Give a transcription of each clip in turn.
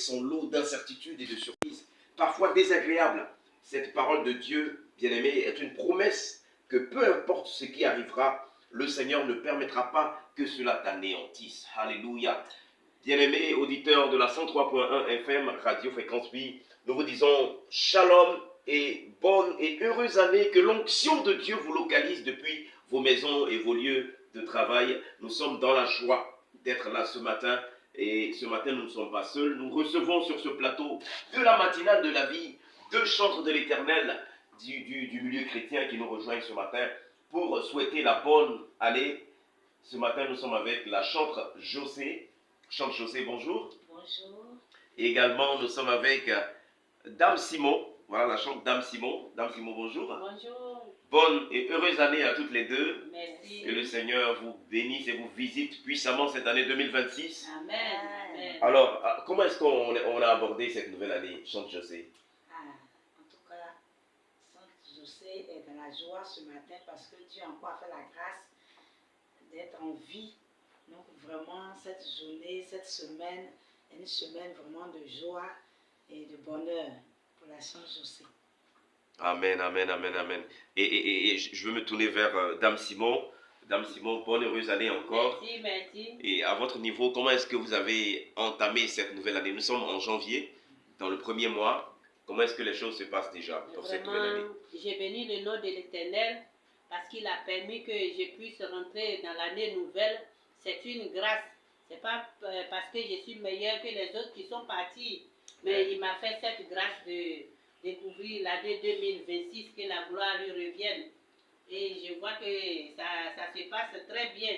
son lot d'incertitudes et de surprises, parfois désagréables. Cette parole de Dieu, bien-aimé, est une promesse que peu importe ce qui arrivera, le Seigneur ne permettra pas que cela t'anéantisse. Alléluia. Bien-aimés auditeurs de la 103.1 FM, Radio Fréquence 8, nous vous disons shalom et bonne et heureuse année, que l'onction de Dieu vous localise depuis vos maisons et vos lieux de travail. Nous sommes dans la joie d'être là ce matin. Et ce matin, nous ne sommes pas seuls. Nous recevons sur ce plateau de la matinale de la vie deux chantres de l'Éternel du milieu chrétien qui nous rejoignent ce matin pour souhaiter la bonne année. Ce matin, nous sommes avec la chantre José. Chante José, bonjour. Bonjour. Et également, nous sommes avec Dame Simon. Voilà la chante Dame Simon. Dame Simon, bonjour. Bonjour. Bonne et heureuse année à toutes les deux. Merci. Que le Seigneur vous bénisse et vous visite puissamment cette année 2026. Amen. Amen. Alors, comment est-ce qu'on a abordé cette nouvelle année, chante José? En tout cas, Sainte José est dans la joie ce matin parce que Dieu a encore fait la grâce d'être en vie. Donc vraiment, cette journée, cette semaine, est une semaine vraiment de joie et de bonheur pour la Sainte José. Amen, amen, amen, amen. Et je veux me tourner vers Dame Simon. Dame Simon, bonne heureuse année encore. Merci, merci. Et à votre niveau, comment est-ce que vous avez entamé cette nouvelle année? Nous sommes en janvier, dans le premier mois. Comment est-ce que les choses se passent déjà pour cette nouvelle année? J'ai béni le nom de l'Éternel parce qu'il a permis que je puisse rentrer dans l'année nouvelle. C'est une grâce. Ce n'est pas parce que je suis meilleure que les autres qui sont partis. Mais il m'a fait cette grâce de découvrir l'année 2026, que la gloire lui revienne. Et je vois que ça se passe très bien.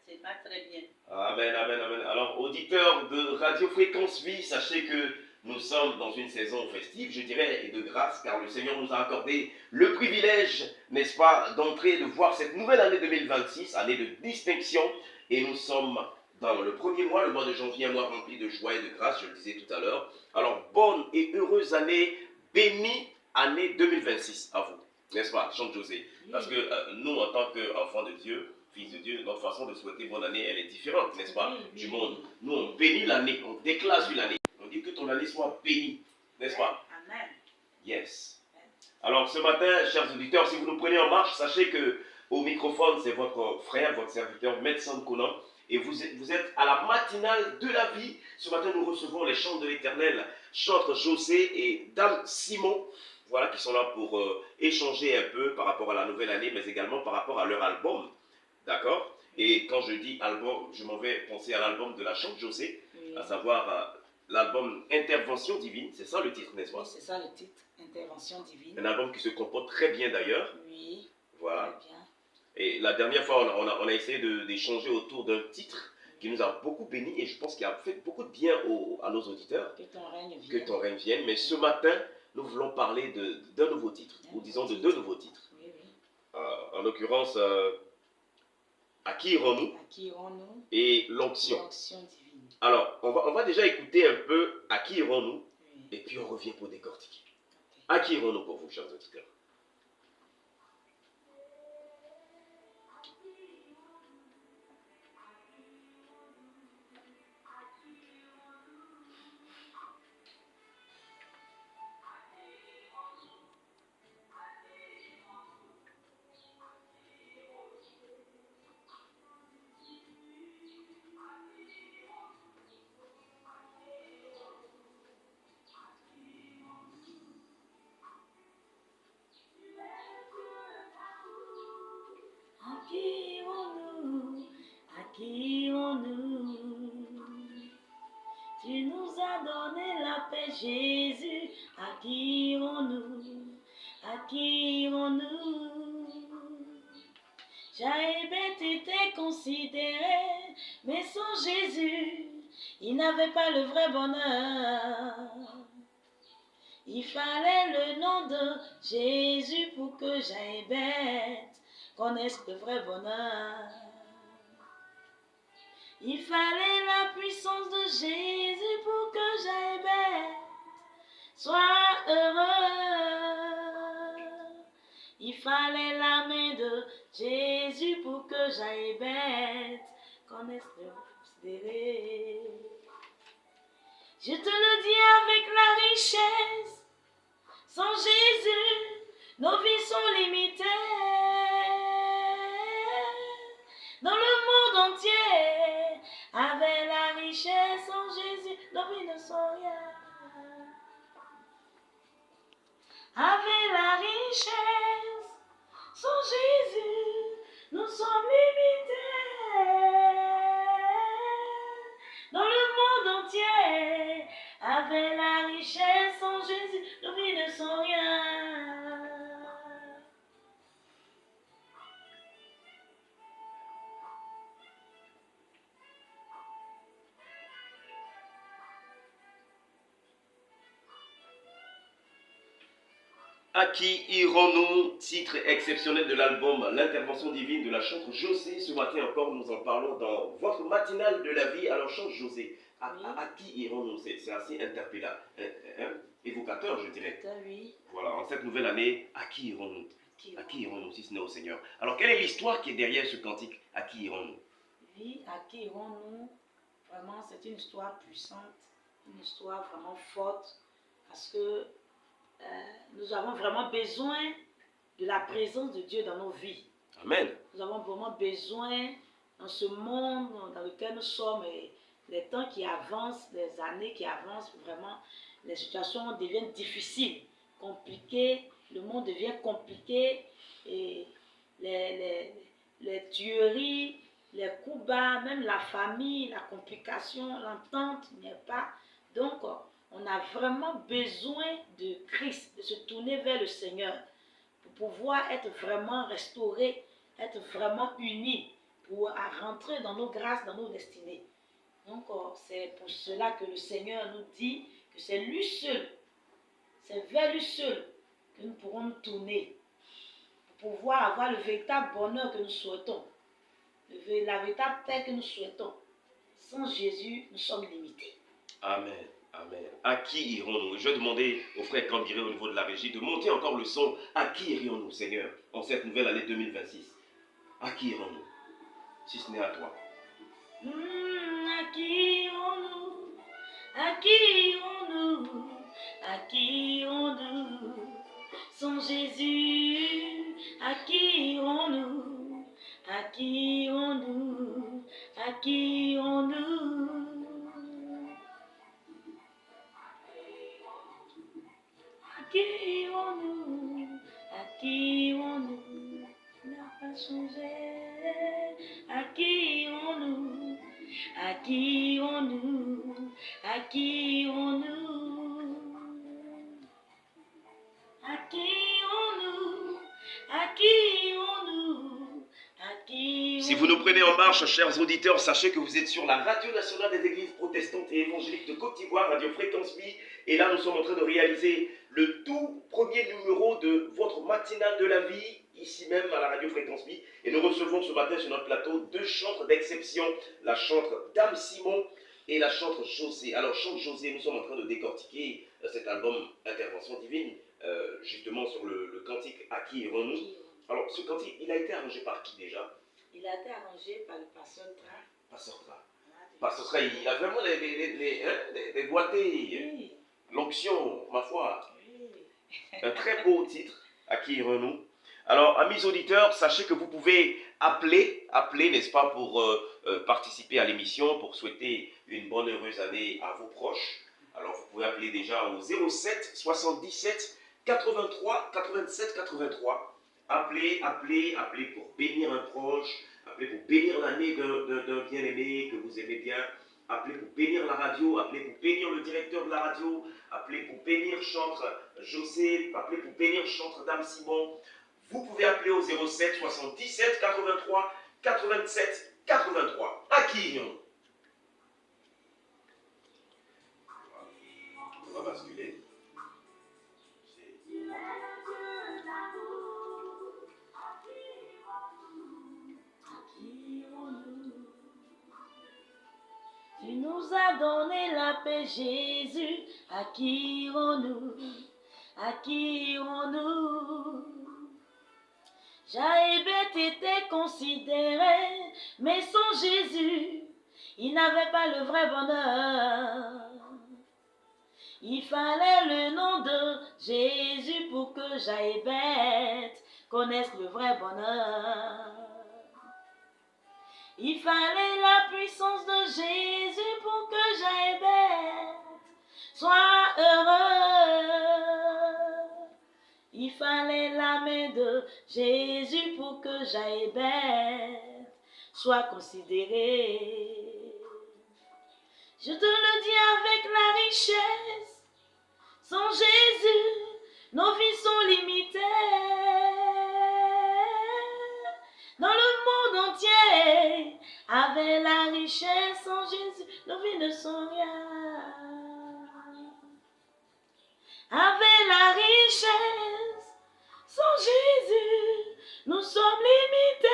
Ça se passe très bien. Amen, amen, amen. Alors, auditeurs de Radio Fréquence Vie, sachez que nous sommes dans une saison festive, je dirais, et de grâce, car le Seigneur nous a accordé le privilège, n'est-ce pas, d'entrer, de voir cette nouvelle année 2026, année de distinction. Et nous sommes dans le premier mois, le mois de janvier, un mois rempli de joie et de grâce, je le disais tout à l'heure. Alors, bonne et heureuse année, bénie année 2026 à vous, n'est-ce pas, chante José? Parce que nous, en tant qu'enfants de Dieu, fils de Dieu, notre façon de souhaiter bonne année, elle est différente, n'est-ce pas, du monde. Nous, on bénit l'année, on déclare sur l'année. On dit que ton année soit bénie, n'est-ce pas? Amen. Yes. Alors, ce matin, chers auditeurs, si vous nous prenez en marche, sachez que au microphone, c'est votre frère, votre serviteur, Médecin Conan, et vous êtes à la matinale de la vie. Ce matin, nous recevons les chants de l'Éternel, chantre José et Dame Simon, voilà, qui sont là pour échanger un peu par rapport à la nouvelle année, mais également par rapport à leur album. D'accord? Et quand je dis album, je m'en vais penser à l'album de la chante José, à savoir l'album Intervention Divine. C'est ça le titre, n'est-ce pas? Oui, c'est ça le titre, Intervention Divine. Un album qui se comporte très bien d'ailleurs. Oui, voilà. Très bien. Et la dernière fois, on a essayé d'échanger autour d'un titre qui nous a beaucoup béni et je pense qu'il a fait beaucoup de bien à nos auditeurs. Que ton règne vienne. Que ton règne vienne. Mais ce matin, nous voulons parler d'un nouveau titre, ou disons de deux nouveaux titres. Oui. En l'occurrence, à qui irons-nous? À qui irons-nous? Et l'onction. L'onction divine. Alors, on va déjà écouter un peu à qui irons-nous, et puis on revient pour décortiquer. Okay. À qui irons-nous pour vous, chers auditeurs? Tu nous as donné la paix, Jésus. À qui irons-nous? À qui irons-nous? Jaébet était considéré, mais sans Jésus, il n'avait pas le vrai bonheur. Il fallait le nom de Jésus pour que Jaébet connaisse le vrai bonheur. Il fallait la puissance de Jésus pour que Jaébet soit heureux. Il fallait la main de Jésus pour que Jaébet connaisse le considéré. Je te le dis avec la richesse. Sans Jésus, nos vies sont limitées. Dans le monde entier, avec la richesse, sans Jésus, nos vies ne sont rien. Avec la richesse, sans Jésus, nous sommes limités. Dans le monde entier, avec la richesse, sans Jésus, nos vies ne sont rien. À qui irons-nous? Titre exceptionnel de l'album L'intervention divine de la chanteuse José. Ce matin encore, nous en parlons dans votre matinale de la vie. Alors, chante José. À qui irons-nous? C'est assez interpellant, évocateur, je dirais. Oui. Voilà, en cette nouvelle année, à qui irons-nous? À qui irons-nous si ce n'est au Seigneur? Alors, quelle est l'histoire qui est derrière ce cantique? À qui irons-nous? Oui, à qui irons-nous? Vraiment, c'est une histoire puissante, une histoire vraiment forte, parce que nous avons vraiment besoin de la présence de Dieu dans nos vies. Amen. Nous avons vraiment besoin, dans ce monde dans lequel nous sommes, et les temps qui avancent, les années qui avancent, vraiment, les situations deviennent difficiles, compliquées, le monde devient compliqué, et les tueries, les coups bas, même la famille, la complication, l'entente n'y est pas. Donc, on a vraiment besoin de Christ, de se tourner vers le Seigneur pour pouvoir être vraiment restauré, être vraiment unis, pour rentrer dans nos grâces, dans nos destinées. Donc, c'est pour cela que le Seigneur nous dit que c'est lui seul, c'est vers lui seul que nous pourrons nous tourner pour pouvoir avoir le véritable bonheur que nous souhaitons, la véritable paix que nous souhaitons. Sans Jésus, nous sommes limités. Amen. Amen. À qui irons-nous? Je vais demander au frère Cambiré au niveau de la régie de monter encore le son. À qui irons-nous, Seigneur, en cette nouvelle année 2026? À qui irons-nous, si ce n'est à toi? À qui irons-nous? À qui irons-nous? À qui irons-nous? Sans Jésus, à qui irons-nous? À qui irons-nous? À qui irons-nous? À qui irons-nous? À qui irons-nous? N'a pas changé. À qui irons-nous? À qui irons-nous? À qui irons-nous? À qui irons-nous? À qui irons-nous? À qui irons-nous? Si vous nous prenez en marche, chers auditeurs, sachez que vous êtes sur la Radio Nationale des Églises Protestantes et Évangéliques de Côte d'Ivoire, Radio Fréquence Vie. Et là, nous sommes en train de réaliser le tout premier numéro de votre matinale de la vie, ici même à la Radio Fréquence Vie. Et nous recevons ce matin sur notre plateau deux chantres d'exception, la chantre Dame Simon et la chantre José. Alors, chante José, nous sommes en train de décortiquer cet album Intervention divine, justement sur le cantique À qui irons-nous? Alors, ce cantique, il a été arrangé par qui déjà? Il a été arrangé par le pasteur Tra. Pasteur Tra. Pasteur Tra, il a vraiment les doigtés, Oui. l'onction, ma foi. Oui. Un très beau titre, À qui irons-nous? Alors, amis auditeurs, sachez que vous pouvez appeler, n'est-ce pas, pour participer à l'émission, pour souhaiter une bonne heureuse année à vos proches. Alors, vous pouvez appeler déjà au 07 77 83 87 83. Appelez pour bénir un proche, appelez pour bénir l'année d'un bien-aimé que vous aimez bien, appelez pour bénir la radio, appelez pour bénir le directeur de la radio, appelez pour bénir chantre José, appelez pour bénir chantre Dame Simon. Vous pouvez appeler au 07 77 83 87 83. À qui irons-nous? On va basculer. Tu nous as donné la paix, Jésus. À qui irons-nous? À qui irons-nous? Jaébet était considéré, mais sans Jésus, il n'avait pas le vrai bonheur. Il fallait le nom de Jésus pour que j'aille bête connaisse le vrai bonheur. Il fallait la puissance de Jésus pour que j'aille bête sois heureux. Il fallait la main de Jésus pour que j'aille bête sois considéré. Je te le dis avec la richesse, sans Jésus, nos vies sont limitées. Dans le monde entier, avec la richesse, sans Jésus, nos vies ne sont rien. Avec la richesse, sans Jésus, nous sommes limités.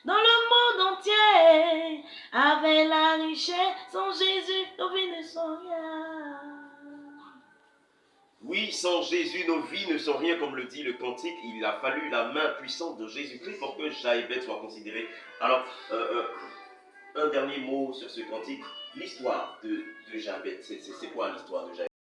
Dans le monde entier, avec la richesse, sans Jésus, nos vies ne sont rien. Oui, sans Jésus, nos vies ne sont rien, comme le dit le cantique. Il a fallu la main puissante de Jésus-Christ pour que Jaébet soit considéré. Alors, un dernier mot sur ce cantique. L'histoire de Jaébet, c'est quoi l'histoire de Jaébet?